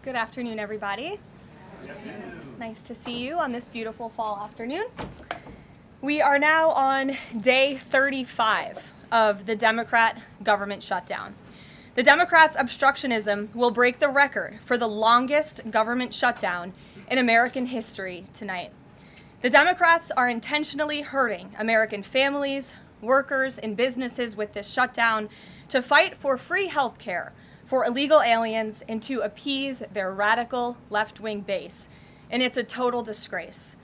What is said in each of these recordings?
Good afternoon, everybody. Nice to see you on this beautiful fall afternoon. We are now on day 35 of the Democrat government shutdown. The Democrats' obstructionism will break the record for the longest government shutdown in American history tonight. The Democrats are intentionally hurting American families, workers, and businesses with this shutdown to fight for free health care for illegal aliens and to appease their radical left-wing base. And it's a total disgrace.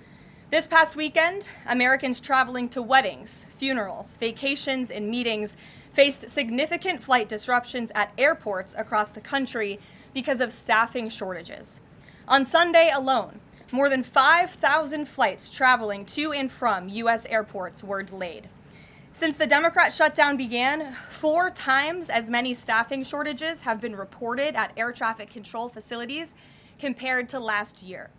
This past weekend, Americans traveling to weddings, funerals, vacations, and meetings faced significant flight disruptions at airports across the country because of staffing shortages. On Sunday alone, more than 5,000 flights traveling to and from U.S. airports were delayed. Since the Democrat shutdown began, 4 times as many staffing shortages have been reported at air traffic control facilities compared to last year.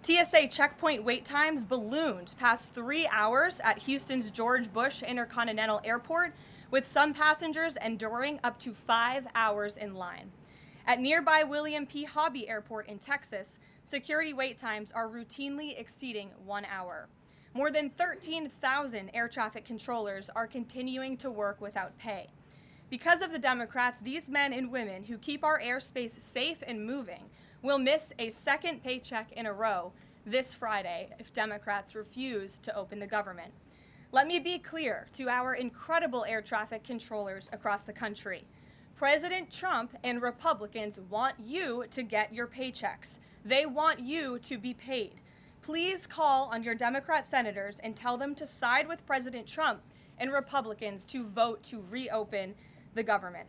TSA checkpoint wait times ballooned past 3 hours at Houston's George Bush Intercontinental Airport, with some passengers enduring up to 5 hours in line. At nearby William P. Hobby Airport in Texas, security wait times are routinely exceeding 1 hour. More than 13,000 air traffic controllers are continuing to work without pay. Because of the Democrats, these men and women who keep our airspace safe and moving will miss a second paycheck in a row this Friday if Democrats refuse to open the government. Let me be clear to our incredible air traffic controllers across the country. President Trump and Republicans want you to get your paychecks. They want you to be paid. Please call on your Democrat senators and tell them to side with President Trump and Republicans to vote to reopen the government.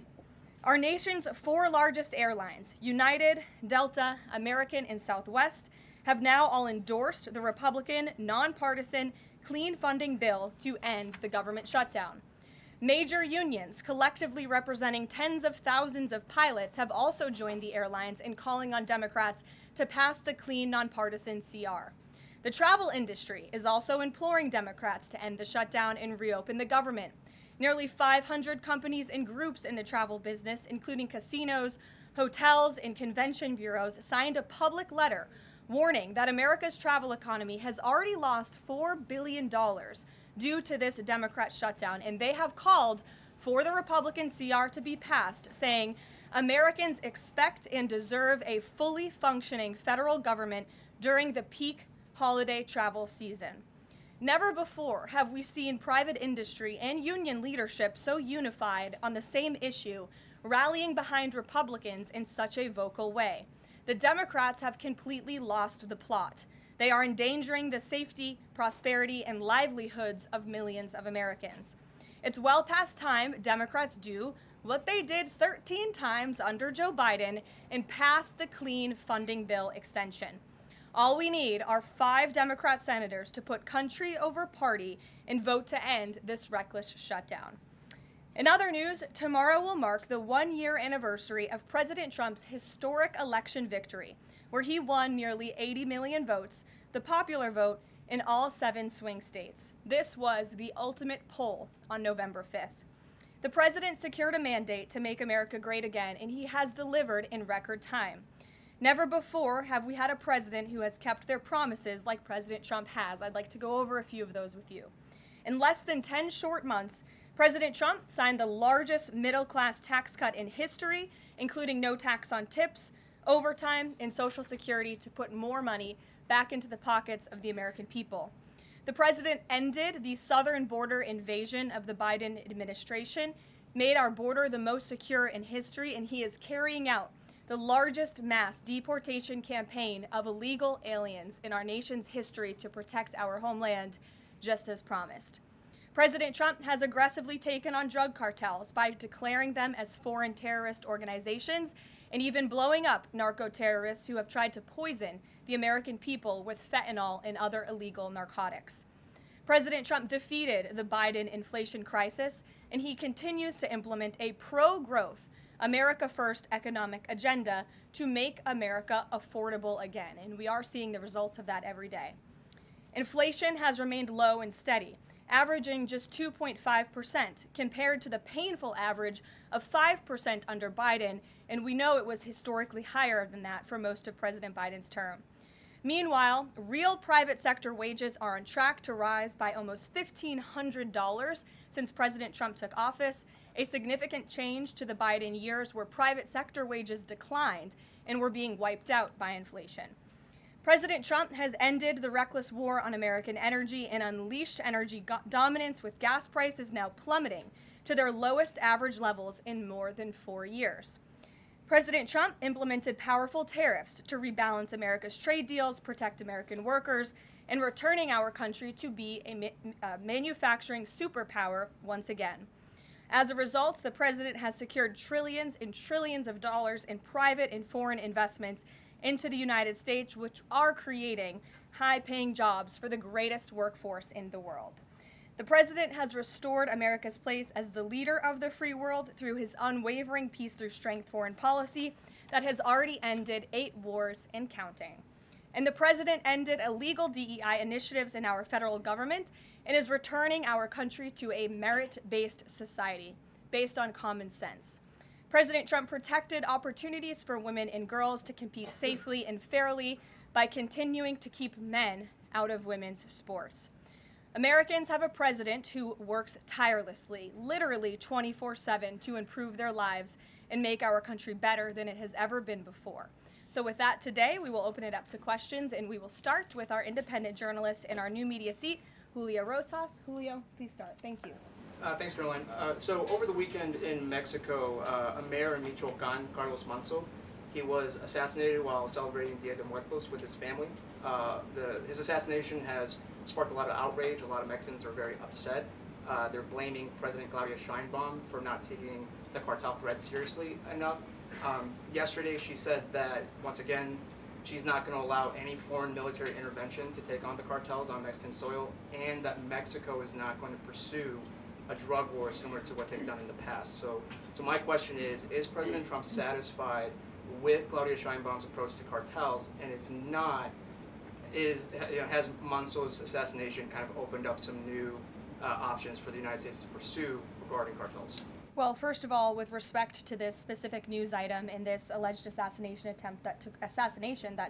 Our nation's 4 largest airlines, United, Delta, American, and Southwest, have now all endorsed the Republican, nonpartisan, clean funding bill to end the government shutdown. Major unions, collectively representing tens of thousands of pilots, have also joined the airlines in calling on Democrats to pass the clean, nonpartisan CR. The travel industry is also imploring Democrats to end the shutdown and reopen the government. Nearly 500 companies and groups in the travel business, including casinos, hotels, and convention bureaus, signed a public letter warning that America's travel economy has already lost $4 billion due to this Democrat shutdown, and they have called for the Republican CR to be passed, saying Americans expect and deserve a fully functioning federal government during the peak holiday travel season. Never before have we seen private industry and union leadership so unified on the same issue, rallying behind Republicans in such a vocal way. The Democrats have completely lost the plot. They are endangering the safety, prosperity, and livelihoods of millions of Americans. It's well past time Democrats do what they did 13 times under Joe Biden and pass the clean funding bill extension. All we need are 5 Democrat senators to put country over party and vote to end this reckless shutdown. In other news, tomorrow will mark the 1-year anniversary of President Trump's historic election victory, where he won nearly 80 million votes, the popular vote, in all 7 swing states. This was the ultimate poll on November 5th. The president secured a mandate to make America great again, and he has delivered in record time. Never before have we had a president who has kept their promises like President Trump has. I'd like to go over a few of those with you. In less than 10 short months, President Trump signed the largest middle-class tax cut in history, including no tax on tips, overtime, and Social Security to put more money back into the pockets of the American people. The president ended the southern border invasion of the Biden administration, made our border the most secure in history, and he is carrying out the largest mass deportation campaign of illegal aliens in our nation's history to protect our homeland, just as promised. President Trump has aggressively taken on drug cartels by declaring them as foreign terrorist organizations and even blowing up narco-terrorists who have tried to poison the American people with fentanyl and other illegal narcotics. President Trump defeated the Biden inflation crisis, and he continues to implement a pro-growth, America First economic agenda to make America affordable again, and we are seeing the results of that every day. Inflation has remained low and steady, averaging just 2.5% compared to the painful average of 5% under Biden, and we know it was historically higher than that for most of President Biden's term. Meanwhile, real private sector wages are on track to rise by almost $1,500 since President Trump took office, a significant change to the Biden years where private sector wages declined and were being wiped out by inflation. President Trump has ended the reckless war on American energy and unleashed energy dominance, with gas prices now plummeting to their lowest average levels in more than 4 years. President Trump implemented powerful tariffs to rebalance America's trade deals, protect American workers, and returning our country to be a manufacturing superpower once again. As a result, the president has secured trillions and trillions of dollars in private and foreign investments into the United States, which are creating high-paying jobs for the greatest workforce in the world. The president has restored America's place as the leader of the free world through his unwavering peace through strength foreign policy that has already ended 8 wars and counting. And the president ended illegal DEI initiatives in our federal government and is returning our country to a merit-based society based on common sense. President Trump protected opportunities for women and girls to compete safely and fairly by continuing to keep men out of women's sports. Americans have a president who works tirelessly, literally 24/7, to improve their lives and make our country better than it has ever been before. So with that, today we will open it up to questions, and we will start with our independent journalist in our new media seat, Julio Rotas. Julio, please start. Thank you. Thanks, Caroline. So over the weekend in Mexico, a mayor in Michoacan, Carlos Manso, he was assassinated while celebrating Dia de Muertos with his family. His assassination has sparked a lot of outrage. A lot of Mexicans are very upset. They're blaming President Claudia Sheinbaum for not taking the cartel threat seriously enough. Yesterday, she said that, once again, she's not going to allow any foreign military intervention to take on the cartels on Mexican soil, and that Mexico is not going to pursue a drug war similar to what they've done in the past. So my question is President Trump satisfied with Claudia Sheinbaum's approach to cartels? And if not, has Manso's assassination kind of opened up some new options for the United States to pursue regarding cartels? Well, first of all, with respect to this specific news item and this alleged assassination that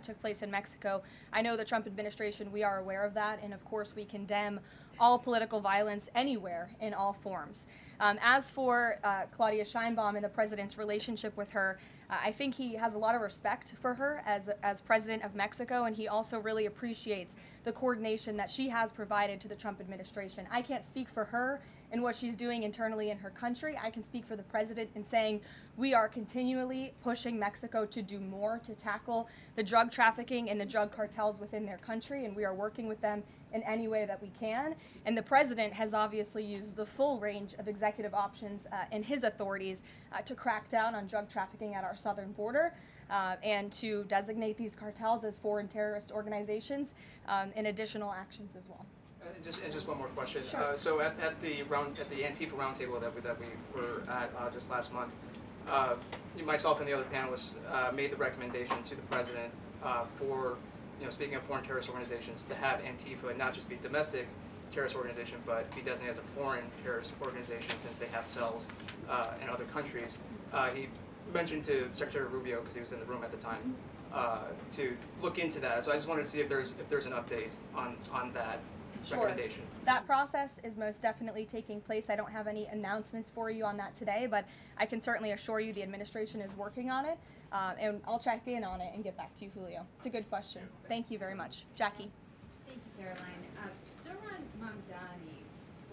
took place in Mexico, I know the Trump administration, we are aware of that, and of course we condemn all political violence anywhere in all forms. As for Claudia Sheinbaum and the president's relationship with her, I think he has a lot of respect for her as president of Mexico, and he also really appreciates the coordination that she has provided to the Trump administration. I can't speak for her and what she's doing internally in her country. I can speak for the president in saying we are continually pushing Mexico to do more to tackle the drug trafficking and the drug cartels within their country, and we are working with them in any way that we can. And the president has obviously used the full range of executive options in his authorities to crack down on drug trafficking at our southern border and to designate these cartels as foreign terrorist organizations and additional actions as well. Just one more question. Sure. So at the Antifa roundtable that we were at just last month, myself and the other panelists made the recommendation to the president for, speaking of foreign terrorist organizations, to have Antifa not just be domestic terrorist organization, but be designated as a foreign terrorist organization since they have cells in other countries. He mentioned to Secretary Rubio, because he was in the room at the time, to look into that. So I just wanted to see if there's an update on that. Sure. That process is most definitely taking place. I don't have any announcements for you on that today, but I can certainly assure you the administration is working on it, and I'll check in on it and get back to you, Julio. It's a good question. Thank you very much. Jackie. Thank you, Caroline. Zoran Mamdani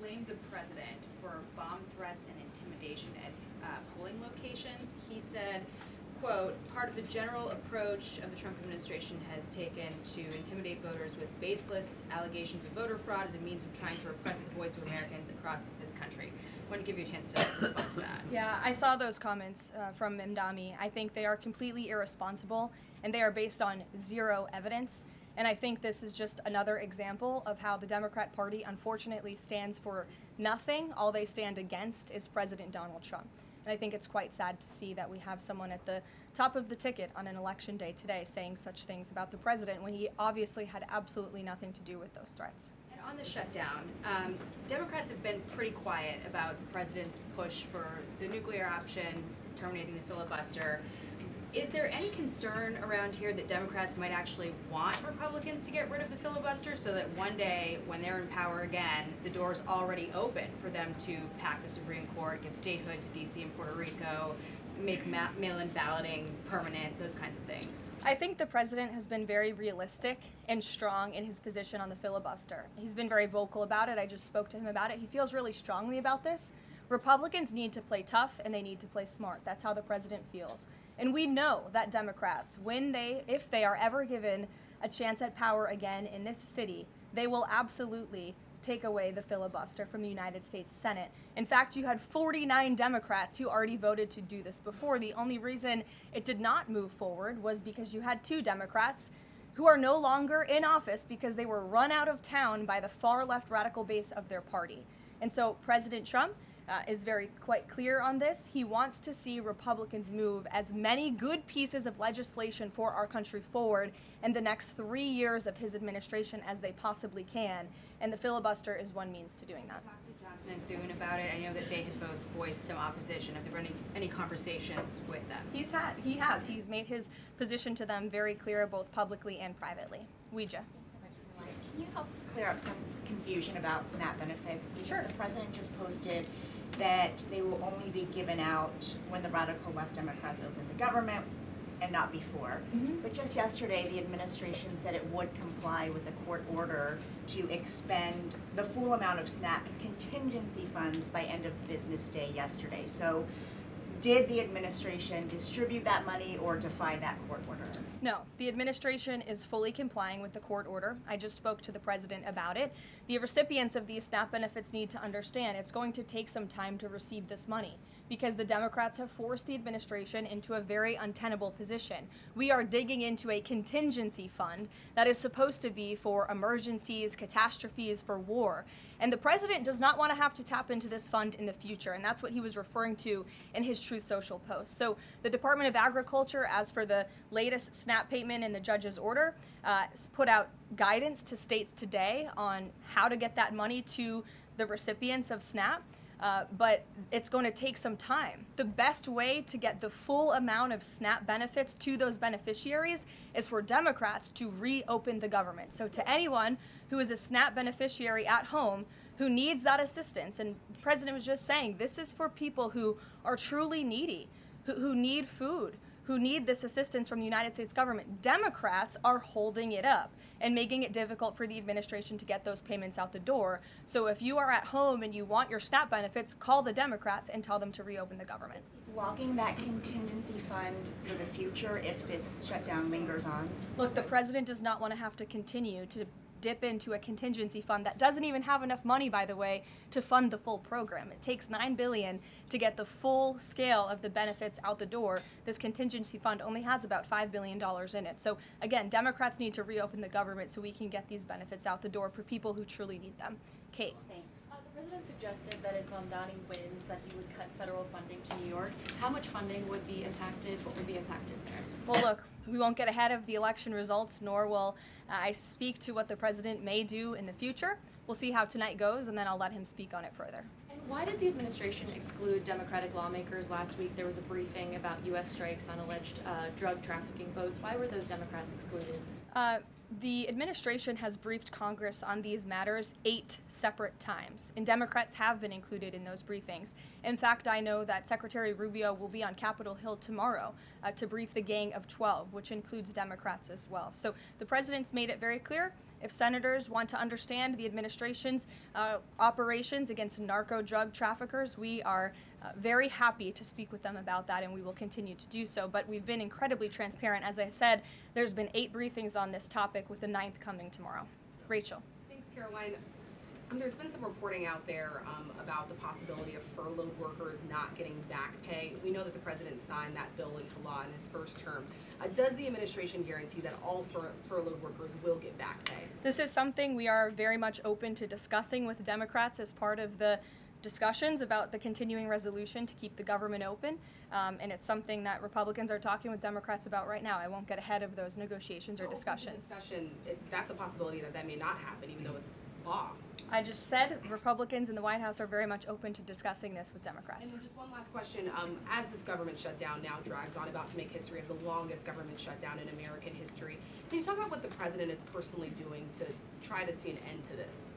blamed the president for bomb threats and intimidation at polling locations. He said, quote, part of the general approach of the Trump administration has taken to intimidate voters with baseless allegations of voter fraud as a means of trying to repress the voice of Americans across this country. I want to give you a chance to respond to that. Yeah, I saw those comments from Mamdani. I think they are completely irresponsible, and they are based on zero evidence. And I think this is just another example of how the Democrat Party unfortunately stands for nothing. All they stand against is President Donald Trump. And I think it's quite sad to see that we have someone at the top of the ticket on an election day today saying such things about the president when he obviously had absolutely nothing to do with those threats. And On the shutdown, Democrats have been pretty quiet about the president's push for the nuclear option, terminating the filibuster. Is there any concern around here that Democrats might actually want Republicans to get rid of the filibuster so that one day, when they're in power again, the door's already open for them to pack the Supreme Court, give statehood to D.C. and Puerto Rico, make mail-in balloting permanent, those kinds of things? I think the president has been very realistic and strong in his position on the filibuster. He's been very vocal about it. I just spoke to him about it. He feels really strongly about this. Republicans need to play tough and they need to play smart. That's how the president feels. And we know that Democrats, if they are ever given a chance at power again in this city, they will absolutely take away the filibuster from the United States Senate. In fact, you had 49 Democrats who already voted to do this before. The only reason it did not move forward was because you had 2 Democrats who are no longer in office because they were run out of town by the far left radical base of their party. And so President Trump is quite clear on this. He wants to see Republicans move as many good pieces of legislation for our country forward in the next 3 years of his administration as they possibly can. And the filibuster is one means to doing that. Talk to Johnson and Thune about it. I know that they had both voiced some opposition. Have there been any conversations with them? He has. He's made his position to them very clear, both publicly and privately. Ouija. Can you help clear up some confusion about SNAP benefits? Because Sure. the president just posted that they will only be given out when the radical left Democrats open the government and not before. Mhm. But just yesterday, the administration said it would comply with a court order to expend the full amount of SNAP contingency funds by end of business day yesterday. So did the administration distribute that money or defy that court order? No, the administration is fully complying with the court order. I just spoke to the president about it. The recipients of these SNAP benefits need to understand it's going to take some time to receive this money because the Democrats have forced the administration into a very untenable position. We are digging into a contingency fund that is supposed to be for emergencies, catastrophes, for war. And the president does not want to have to tap into this fund in the future, and that's what he was referring to in his Truth Social post. So the Department of Agriculture, as for the latest SNAP payment in the judge's order, put out guidance to states today on how to get that money to the recipients of SNAP. But it's going to take some time. The best way to get the full amount of SNAP benefits to those beneficiaries is for Democrats to reopen the government. So to anyone who is a SNAP beneficiary at home who needs that assistance, and the president was just saying, this is for people who are truly needy, who need food, who need this assistance from the United States government. Democrats are holding it up and making it difficult for the administration to get those payments out the door. So if you are at home and you want your SNAP benefits, call the Democrats and tell them to reopen the government. Blocking that contingency fund for the future if this shutdown lingers on? Look, the president does not want to have to continue to dip into a contingency fund that doesn't even have enough money, by the way, to fund the full program. It takes $9 billion to get the full scale of the benefits out the door. This contingency fund only has about $5 billion in it. So again, Democrats need to reopen the government so we can get these benefits out the door for people who truly need them. Kate. Thanks. The president suggested that if Mamdani wins, that he would cut federal funding to New York. How much funding would be impacted? What would be impacted there? Well, look, we won't get ahead of the election results, nor will I speak to what the president may do in the future. We'll see how tonight goes, and then I'll let him speak on it further. And why did the administration exclude Democratic lawmakers last week? There was a briefing about U.S. strikes on alleged drug trafficking boats. Why were those Democrats excluded? The administration has briefed Congress on these matters 8 separate times, and Democrats have been included in those briefings. In fact, I know that Secretary Rubio will be on Capitol Hill tomorrow to brief the Gang of 12, which includes Democrats as well. So the president's made it very clear. If senators want to understand the administration's operations against narco drug traffickers, we are very happy to speak with them about that, and we will continue to do so. But we've been incredibly transparent. As I said, there's been 8 briefings on this topic, with the 9th coming tomorrow. Rachel. Thanks, Caroline. There's been some reporting out there about the possibility of furloughed workers not getting back pay. We know that the president signed that bill into law in his first term. Does the administration guarantee that all furloughed workers will get back pay? This is something we are very much open to discussing with Democrats as part of the discussions about the continuing resolution to keep the government open, and it's something that Republicans are talking with Democrats about right now. I won't get ahead of those negotiations or discussions. That's a possibility that may not happen, even though it's law. I just said Republicans in the White House are very much open to discussing this with Democrats. And then just one last question. As this government shutdown now drags on, about to make history as the longest government shutdown in American history, can you talk about what the president is personally doing to try to see an end to this?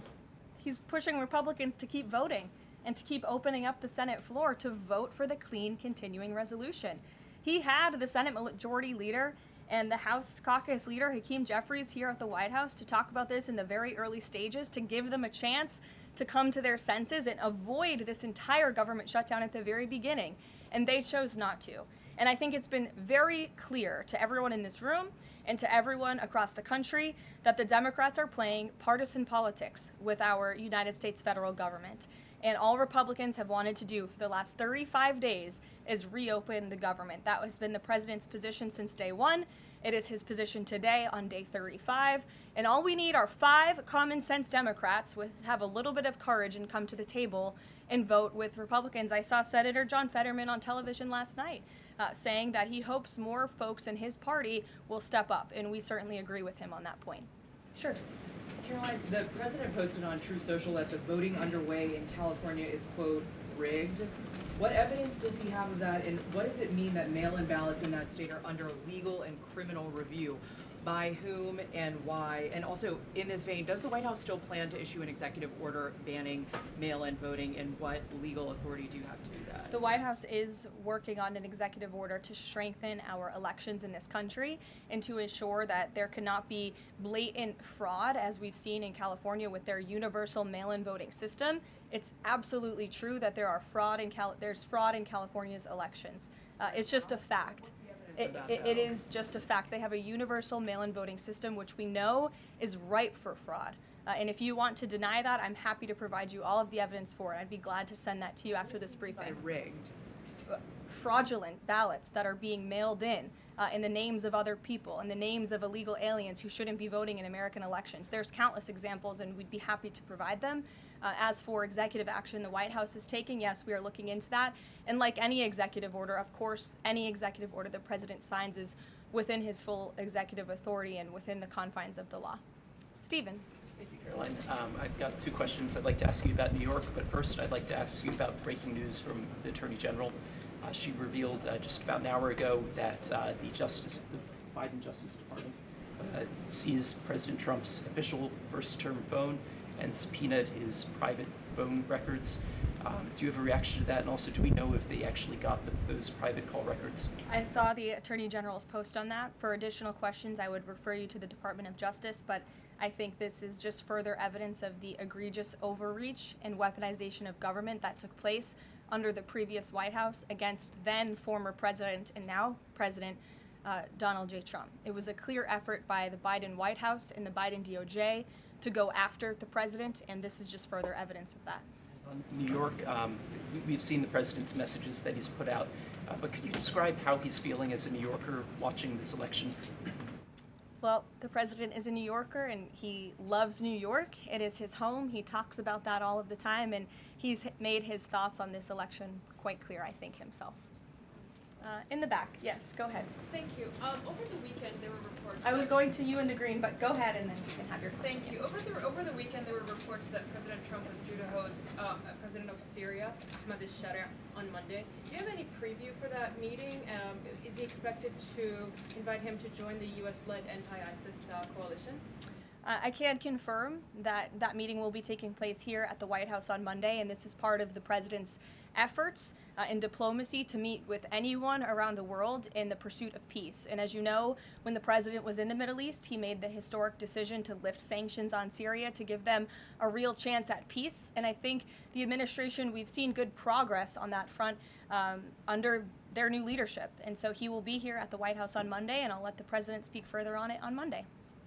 He's pushing Republicans to keep voting and to keep opening up the Senate floor to vote for the clean continuing resolution. He had the Senate Majority Leader and the House Caucus Leader, Hakeem Jeffries, here at the White House to talk about this in the very early stages, to give them a chance to come to their senses and avoid this entire government shutdown at the very beginning. And they chose not to. And I think it's been very clear to everyone in this room and to everyone across the country that the Democrats are playing partisan politics with our United States federal government. And all Republicans have wanted to do for the last 35 days is reopen the government. That has been the president's position since day one. It is his position today on day 35. And all we need are 5 common sense Democrats with have a little bit of courage and come to the table and vote with Republicans. I saw Senator John Fetterman on television last night saying that he hopes more folks in his party will step up. And we certainly agree with him on that point. Sure. Caroline, the president posted on True Social that the voting underway in California is, quote, rigged. What evidence does he have of that, and what does it mean that mail-in ballots in that state are under legal and criminal review? By whom and why? And also, in this vein, does the White House still plan to issue an executive order banning mail-in voting, and what legal authority do you have to do that? The White House is working on an executive order to strengthen our elections in this country and to ensure that there cannot be blatant fraud, as we've seen in California with their universal mail-in voting system. It's absolutely true that there's fraud in California's elections. It's just a fact. It is just a fact. They have a universal mail-in voting system, which we know is ripe for fraud. And if you want to deny that, I'm happy to provide you all of the evidence for it. I'd be glad to send that to you after this briefing. Rigged. Fraudulent ballots that are being mailed in the names of other people, in the names of illegal aliens who shouldn't be voting in American elections. There's countless examples, and we'd be happy to provide them. As for executive action the White House is taking, yes, we are looking into that. And like any executive order, of course, any executive order the president signs is within his full executive authority and within the confines of the law. Stephen. Thank you, Caroline. I've got 2 questions I'd like to ask you about New York, but first I'd like to ask you about breaking news from the Attorney General. She revealed just about an hour ago that the Biden Justice Department seized President Trump's official first-term phone and subpoenaed his private phone records. Do you have a reaction to that? And also, do we know if they actually got those private call records? I saw the Attorney General's post on that. For additional questions, I would refer you to the Department of Justice, but I think this is just further evidence of the egregious overreach and weaponization of government that took place under the previous White House against then former President and now President Donald J. Trump. It was a clear effort by the Biden White House and the Biden DOJ to go after the president, and this is just further evidence of that. On New York, we've seen the president's messages that he's put out, but could you describe how he's feeling as a New Yorker watching this election? Well, the president is a New Yorker and he loves New York. It is his home. He talks about that all of the time, and he's made his thoughts on this election quite clear, I think, himself. In the back, yes, go ahead. Thank you. Over the weekend, there were reports. I was going to you in the green, but go ahead and then you can have your question. Thank you. Over the weekend, there were reports that President Trump was due to host President of Syria, Ahmad al-Sharia, on Monday. Do you have any preview for that meeting? Is he expected to invite him to join the U.S.-led anti-ISIS coalition? I can confirm that that meeting will be taking place here at the White House on Monday, and this is part of the president's efforts in diplomacy to meet with anyone around the world in the pursuit of peace. And as you know, when the president was in the Middle East, he made the historic decision to lift sanctions on Syria to give them a real chance at peace. And I think the administration, we've seen good progress on that front under their new leadership. And so he will be here at the White House on Monday, and I'll let the president speak further on it on Monday.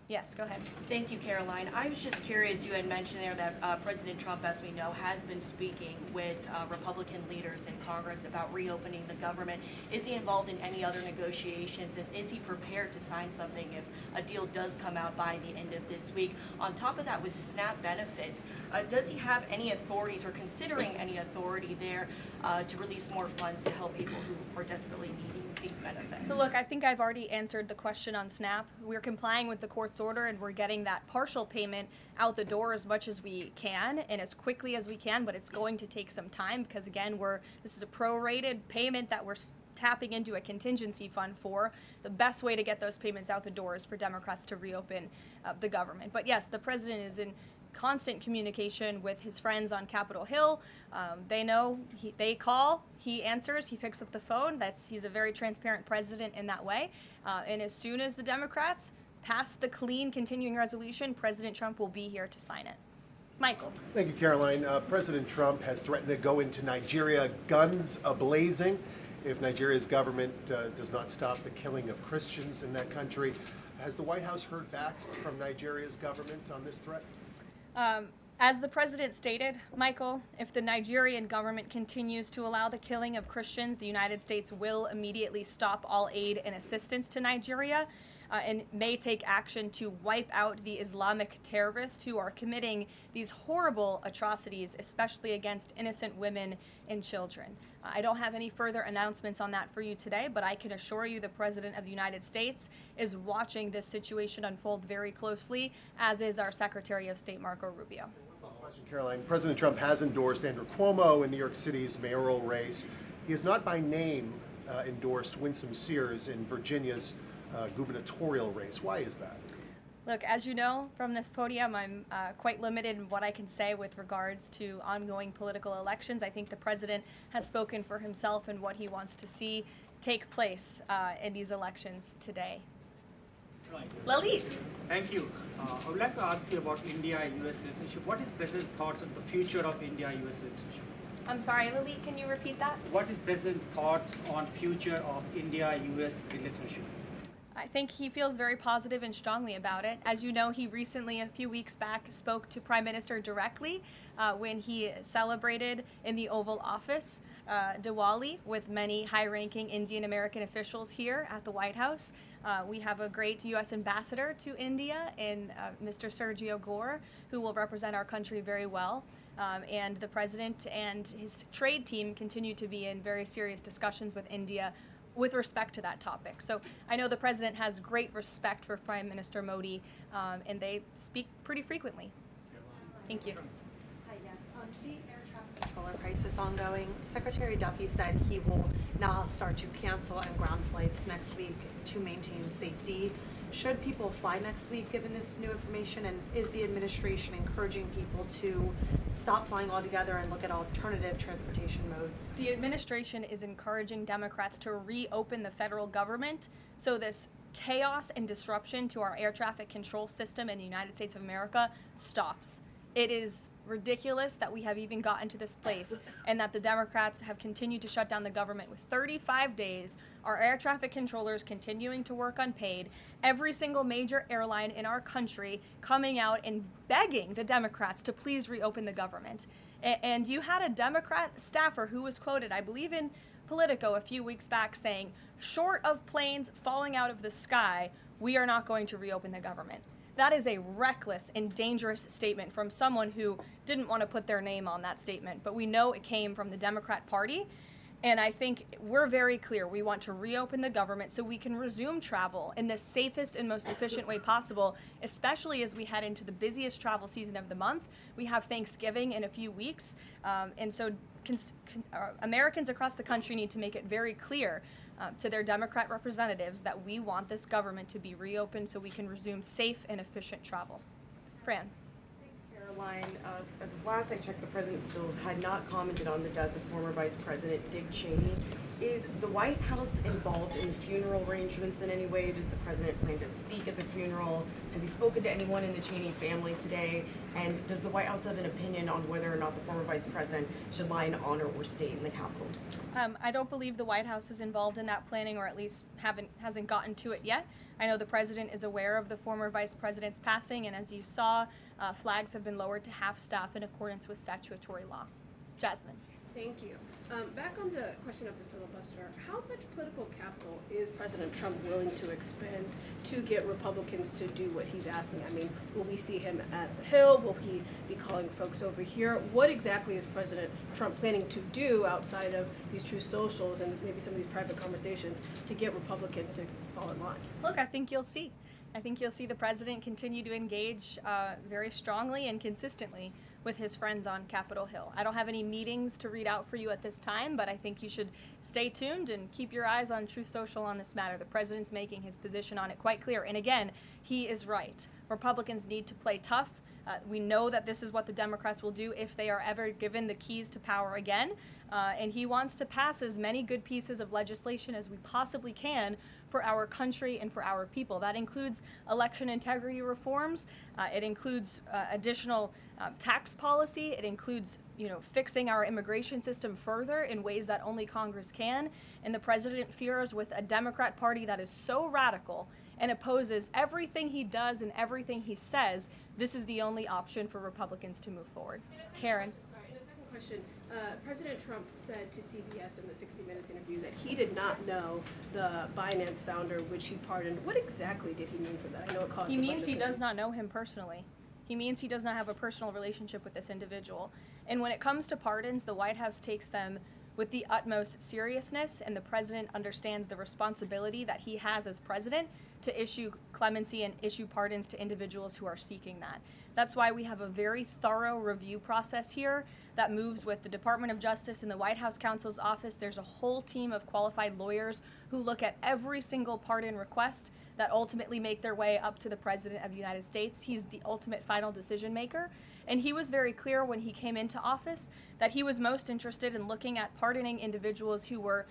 Yes, go ahead. Thank you, Caroline. I was just curious, you had mentioned there that President Trump, as we know, has been speaking with Republican leaders in Congress about reopening the government. Is he involved in any other negotiations, and is he prepared to sign something if a deal does come out by the end of this week? On top of that, with SNAP benefits, does he have any authorities or considering any authority there to release more funds to help people who are desperately needing these benefits? So look, I think I've already answered the question on SNAP. We're complying with the court's court's order, and we're getting that partial payment out the door as much as we can and as quickly as we can, but it's going to take some time because, again, this is a prorated payment that we're tapping into a contingency fund for. The best way to get those payments out the door is for Democrats to reopen the government. But yes, the president is in constant communication with his friends on Capitol Hill. They know, they call, he answers, he picks up the phone. He's a very transparent president in that way. And as soon as the Democrats pass the clean continuing resolution, President Trump will be here to sign it. Michael. Thank you, Caroline. President Trump has threatened to go into Nigeria guns a-blazing if Nigeria's government does not stop the killing of Christians in that country. Has the White House heard back from Nigeria's government on this threat? As the president stated, Michael, if the Nigerian government continues to allow the killing of Christians, the United States will immediately stop all aid and assistance to Nigeria and may take action to wipe out the Islamic terrorists who are committing these horrible atrocities, especially against innocent women and children. I don't have any further announcements on that for you today, but I can assure you the President of the United States is watching this situation unfold very closely, as is our Secretary of State, Marco Rubio. Question, Caroline. President Trump has endorsed Andrew Cuomo in New York City's mayoral race. He has not by name endorsed Winsome Sears in Virginia's gubernatorial race. Why is that? Look, as you know from this podium, I'm quite limited in what I can say with regards to ongoing political elections. I think the president has spoken for himself and what he wants to see take place in these elections today. Lalit. Thank you. I would like to ask you about India-US citizenship. What is President's thoughts on the future of India-US citizenship? I'm sorry, Lalit, can you repeat that? What is President's thoughts on future of India-US relationship? I think he feels very positive and strongly about it. As you know, he recently, a few weeks back, spoke to Prime Minister directly when he celebrated in the Oval Office Diwali with many high-ranking Indian American officials here at the White House. We have a great U.S. ambassador to India in Mr. Sergio Gore, who will represent our country very well. And the president and his trade team continue to be in very serious discussions with India with respect to that topic. So I know the president has great respect for Prime Minister Modi, and they speak pretty frequently. Thank you. Hi, yes. The air traffic controller crisis ongoing. Secretary Duffy said he will now start to cancel and ground flights next week to maintain safety. Should people fly next week given this new information, and is the administration encouraging people to stop flying altogether and look at alternative transportation modes? The administration is encouraging Democrats to reopen the federal government so this chaos and disruption to our air traffic control system in the United States of America stops. It is ridiculous that we have even gotten to this place and that the Democrats have continued to shut down the government with 35 days, our air traffic controllers continuing to work unpaid, every single major airline in our country coming out and begging the Democrats to please reopen the government. And you had a Democrat staffer who was quoted, I believe in Politico a few weeks back, saying, short of planes falling out of the sky, we are not going to reopen the government. That is a reckless and dangerous statement from someone who didn't want to put their name on that statement, but we know it came from the Democrat Party. And I think we're very clear. We want to reopen the government so we can resume travel in the safest and most efficient way possible, especially as we head into the busiest travel season of the month. We have Thanksgiving in a few weeks. And so Americans across the country need to make it very clear to their Democrat representatives that we want this government to be reopened so we can resume safe and efficient travel. Fran. Caroline, as of last I checked, the president still had not commented on the death of former Vice President Dick Cheney. Is the White House involved in funeral arrangements in any way? Does the president plan to speak at the funeral? Has he spoken to anyone in the Cheney family today? And does the White House have an opinion on whether or not the former vice president should lie in honor or stay in the Capitol? I don't believe the White House is involved in that planning, or at least hasn't gotten to it yet. I know the president is aware of the former vice president's passing, and as you saw, flags have been lowered to half staff in accordance with statutory law. Jasmine. Thank you. Back on the question of the filibuster, how much political capital is President Trump willing to expend to get Republicans to do what he's asking? I mean, will we see him at the Hill? Will he be calling folks over here? What exactly is President Trump planning to do outside of these true socials and maybe some of these private conversations to get Republicans to fall in line? Look, I think you'll see. I think you'll see the president continue to engage very strongly and consistently with his friends on Capitol Hill. I don't have any meetings to read out for you at this time, but I think you should stay tuned and keep your eyes on Truth Social on this matter. The president's making his position on it quite clear. And again, he is right. Republicans need to play tough. We know that this is what the Democrats will do if they are ever given the keys to power again. And he wants to pass as many good pieces of legislation as we possibly can for our country and for our people. That includes election integrity reforms. It includes additional tax policy. It includes, fixing our immigration system further in ways that only Congress can. And the president fears with a Democrat Party that is so radical and opposes everything he does and everything he says, this is the only option for Republicans to move forward. Karen. In a second question, President Trump said to CBS in the 60 Minutes interview that he did not know the Binance founder, which he pardoned. What exactly did he mean for that? I know it caused He means he does not know him personally. He means he does not have a personal relationship with this individual. And when it comes to pardons, the White House takes them with the utmost seriousness, and the president understands the responsibility that he has as president to issue clemency and issue pardons to individuals who are seeking that. That's why we have a very thorough review process here that moves with the Department of Justice and the White House counsel's office. There's a whole team of qualified lawyers who look at every single pardon request that ultimately make their way up to the President of the United States. He's the ultimate final decision maker. And he was very clear when he came into office that he was most interested in looking at pardoning individuals who were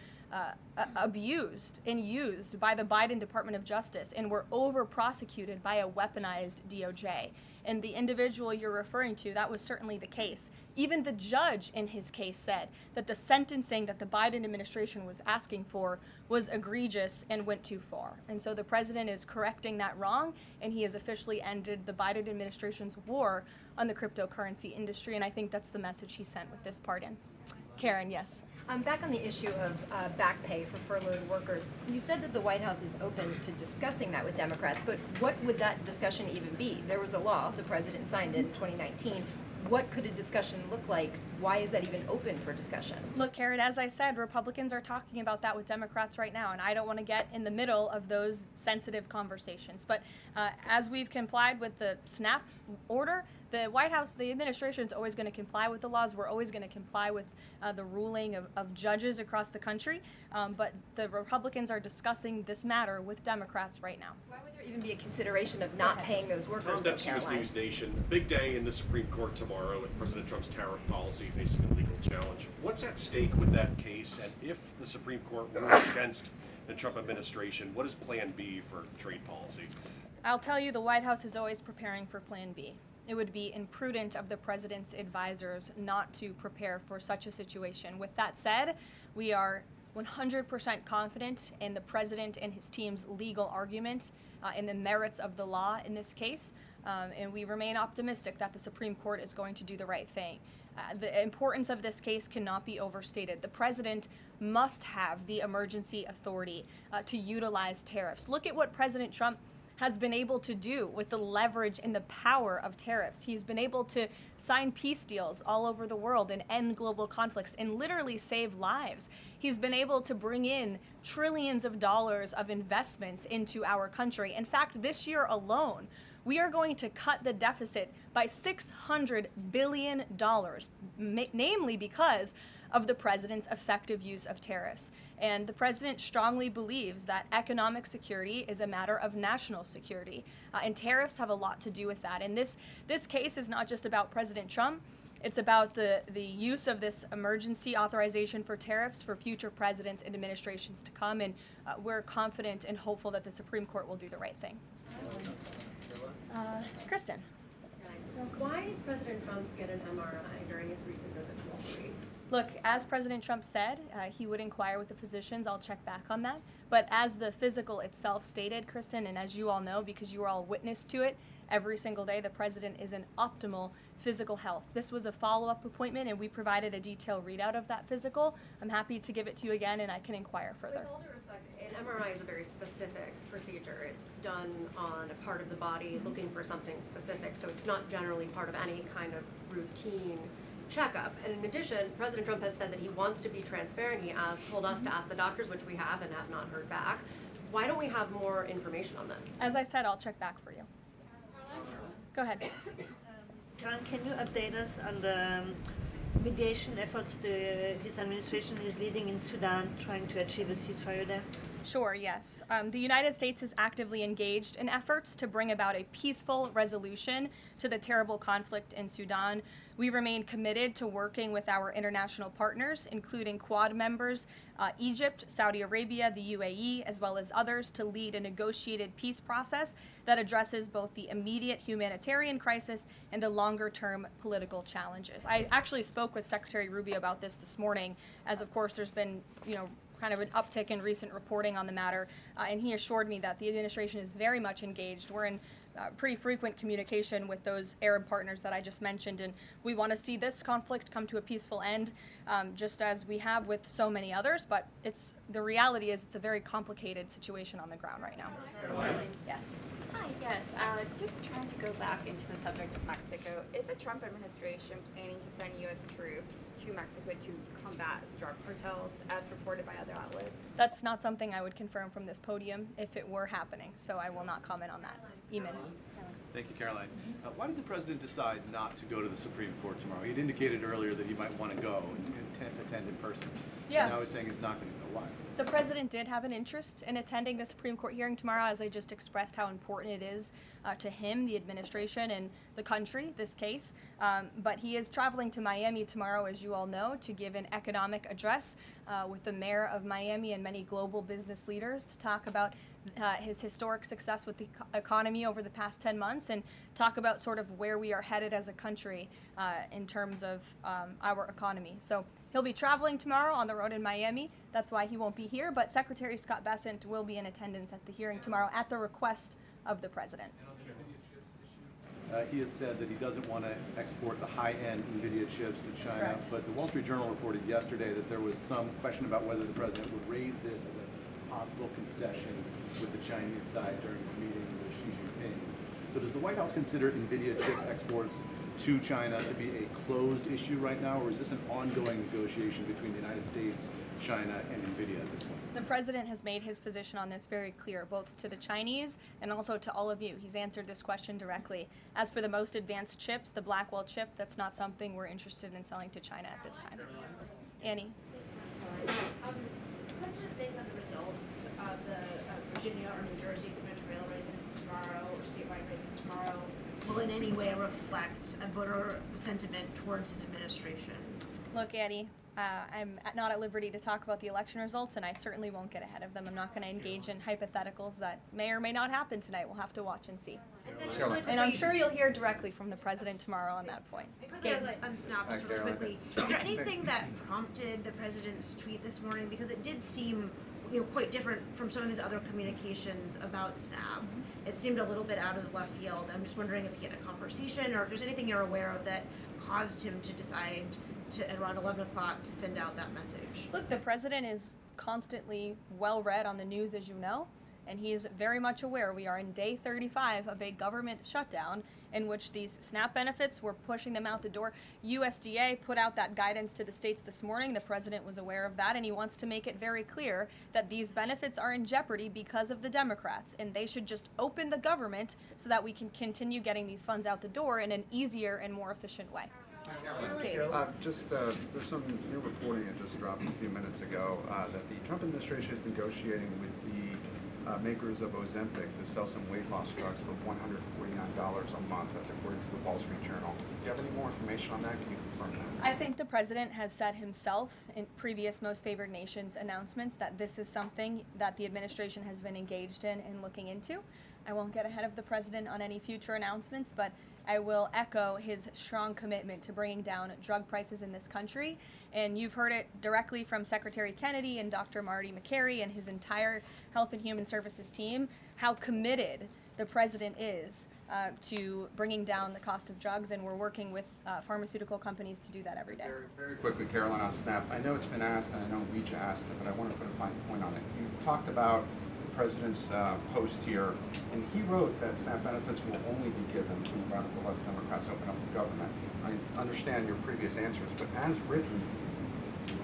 abused and used by the Biden Department of Justice and were over-prosecuted by a weaponized DOJ. And the individual you're referring to, that was certainly the case. Even the judge in his case said that the sentencing that the Biden administration was asking for was egregious and went too far. And so the president is correcting that wrong, and he has officially ended the Biden administration's war on the cryptocurrency industry, and I think that's the message he sent with this pardon. Karen, yes. Back on the issue of back pay for furloughed workers, you said that the White House is open to discussing that with Democrats, but what would that discussion even be? There was a law, the president signed it in 2019. What could a discussion look like? Why is that even open for discussion? Look, Karen, as I said, Republicans are talking about that with Democrats right now, and I don't want to get in the middle of those sensitive conversations. But as we've complied with the SNAP order, the White House, the administration is always going to comply with the laws. We're always going to comply with the ruling of judges across the country. But the Republicans are discussing this matter with Democrats right now. Why would there even be a consideration of not paying those workers, though, Caroline? News Nation. Big day in the Supreme Court tomorrow with President Trump's tariff policy facing a legal challenge. What's at stake with that case? And if the Supreme Court rules against the Trump administration, what is Plan B for trade policy? I'll tell you, the White House is always preparing for Plan B. It would be imprudent of the president's advisors not to prepare for such a situation. With that said, we are 100% confident in the president and his team's legal argument in the merits of the law in this case, and we remain optimistic that the Supreme Court is going to do the right thing. The importance of this case cannot be overstated. The president must have the emergency authority to utilize tariffs. Look at what President Trump has been able to do with the leverage and the power of tariffs. He's been able to sign peace deals all over the world and end global conflicts and literally save lives. He's been able to bring in trillions of dollars of investments into our country. In fact, this year alone, we are going to cut the deficit by $600 billion, namely because of the president's effective use of tariffs. And the president strongly believes that economic security is a matter of national security, and tariffs have a lot to do with that. And this case is not just about President Trump. It's about the use of this emergency authorization for tariffs for future presidents and administrations to come, and we're confident and hopeful that the Supreme Court will do the right thing. Kristen. Why did President Trump get an MRI during his recent visit to Wall Street? Look, as President Trump said, he would inquire with the physicians. I'll check back on that. But as the physical itself stated, Kristen, and as you all know because you are all witness to it, every single day the president is in optimal physical health. This was a follow-up appointment, and we provided a detailed readout of that physical. I'm happy to give it to you again, and I can inquire further. With all due respect, an MRI is a very specific procedure. It's done on a part of the body looking for something specific, so it's not generally part of any kind of routine checkup. And in addition, President Trump has said that he wants to be transparent. He told us to ask the doctors, which we have and have not heard back. Why don't we have more information on this? As I said, I'll check back for you. Go ahead. Karen, can you update us on the mediation efforts this administration is leading in Sudan, trying to achieve a ceasefire there? Sure, yes. The United States is actively engaged in efforts to bring about a peaceful resolution to the terrible conflict in Sudan. We remain committed to working with our international partners, including Quad members, Egypt, Saudi Arabia, the UAE, as well as others, to lead a negotiated peace process that addresses both the immediate humanitarian crisis and the longer-term political challenges. I actually spoke with Secretary Rubio about this morning, as of course there's been, kind of an uptick in recent reporting on the matter, and he assured me that the administration is very much engaged. We're in pretty frequent communication with those Arab partners that I just mentioned, and we want to see this conflict come to a peaceful end, just as we have with so many others, but the reality is it's a very complicated situation on the ground right now. Yes. Hi, yes. Just trying to go back into the subject of Mexico. Is the Trump administration planning to send U.S. troops to Mexico to combat drug cartels, as reported by other outlets? That's not something I would confirm from this podium if it were happening, so I will not comment on that. Eamon. Thank you, Caroline. Why did the president decide not to go to the Supreme Court tomorrow? He had indicated earlier that he might want to go and attend in person. Yeah. And now he's saying he's not going to go. Why? The president did have an interest in attending the Supreme Court hearing tomorrow, as I just expressed how important it is to him, the administration, and the country, this case. But he is traveling to Miami tomorrow, as you all know, to give an economic address with the mayor of Miami and many global business leaders to talk about his historic success with the economy over the past 10 months and talk about sort of where we are headed as a country in terms of our economy. So he'll be traveling tomorrow on the road in Miami. That's why he won't be here, but Secretary Scott Bessent will be in attendance at the hearing tomorrow at the request of the president. He has said that he doesn't want to export the high-end NVIDIA chips to China, but the Wall Street Journal reported yesterday that there was some question about whether the president would raise this as a possible concession with the Chinese side during his meeting with Xi Jinping. So does the White House consider NVIDIA chip exports to China to be a closed issue right now, or is this an ongoing negotiation between the United States, China, and NVIDIA at this point? The president has made his position on this very clear, both to the Chinese and also to all of you. He's answered this question directly. As for the most advanced chips, the Blackwell chip, that's not something we're interested in selling to China at this time. Annie. Does the president think that the results of the Virginia or New Jersey gubernatorial races tomorrow, or statewide races tomorrow, will in any way reflect a voter sentiment towards his administration? Look, Annie, I'm not at liberty to talk about the election results, and I certainly won't get ahead of them. I'm not going to engage in hypotheticals that may or may not happen tonight. We'll have to watch and see. And I'm sure you'll hear directly from the president tomorrow on that point. Quickly on SNAP, just really quickly. Is there anything that prompted the president's tweet this morning? Because it did seem quite different from some of his other communications about SNAP. It seemed a little bit out of the left field. I'm just wondering if he had a conversation or if there's anything you're aware of that caused him to decide to, around 11 o'clock, to send out that message. Look, the president is constantly well read on the news, as you know, and he is very much aware we are in day 35 of a government shutdown in which these SNAP benefits, we're pushing them out the door. USDA put out that guidance to the states this morning. The president was aware of that, and he wants to make it very clear that these benefits are in jeopardy because of the Democrats, and they should just open the government so that we can continue getting these funds out the door in an easier and more efficient way. There's some new reporting that just dropped a few minutes ago that the Trump administration is negotiating with the makers of Ozempic to sell some weight loss drugs for $149 a month. That's according to the Wall Street Journal. Do you have any more information on that? Can you confirm that? I think the president has said himself in previous Most Favored Nations announcements that this is something that the administration has been engaged in and looking into. I won't get ahead of the president on any future announcements, but I will echo his strong commitment to bringing down drug prices in this country. And you've heard it directly from Secretary Kennedy and Dr. Marty Makary and his entire Health and Human Services team, how committed the president is to bringing down the cost of drugs, and we're working with pharmaceutical companies to do that every day. Very quickly, Caroline, on SNAP. I know it's been asked, and I know Reach asked it, but I want to put a fine point on it. You talked about the president's post here, and he wrote that SNAP benefits will only be given when radical left Democrats open up the government. I understand your previous answers, but as written,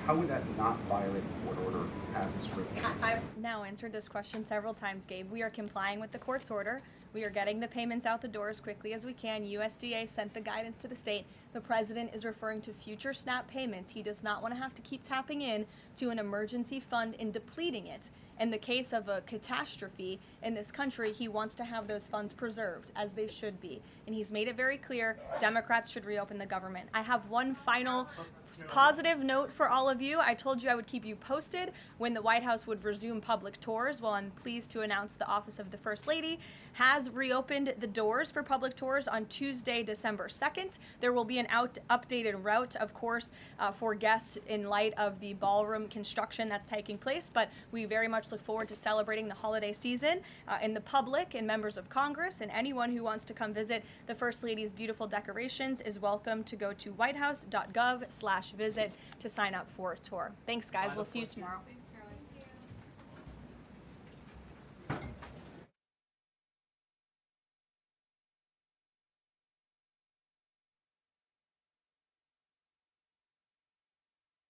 how would that not violate a court order as it's written? I've now answered this question several times, Gabe. We are complying with the court's order. We are getting the payments out the door as quickly as we can. USDA sent the guidance to the state. The president is referring to future SNAP payments. He does not want to have to keep tapping in to an emergency fund and depleting it. In the case of a catastrophe in this country, he wants to have those funds preserved, as they should be. And he's made it very clear Democrats should reopen the government. I have one final positive note for all of you. I told you I would keep you posted when the White House would resume public tours. Well, I'm pleased to announce the Office of the First Lady has reopened the doors for public tours on Tuesday, December 2nd. There will be an updated route, of course, for guests in light of the ballroom construction that's taking place, but we very much look forward to celebrating the holiday season. And the public and members of Congress and anyone who wants to come visit the First Lady's beautiful decorations is welcome to go to whitehouse.gov/visit to sign up for a tour. Thanks, guys. We'll see you tomorrow.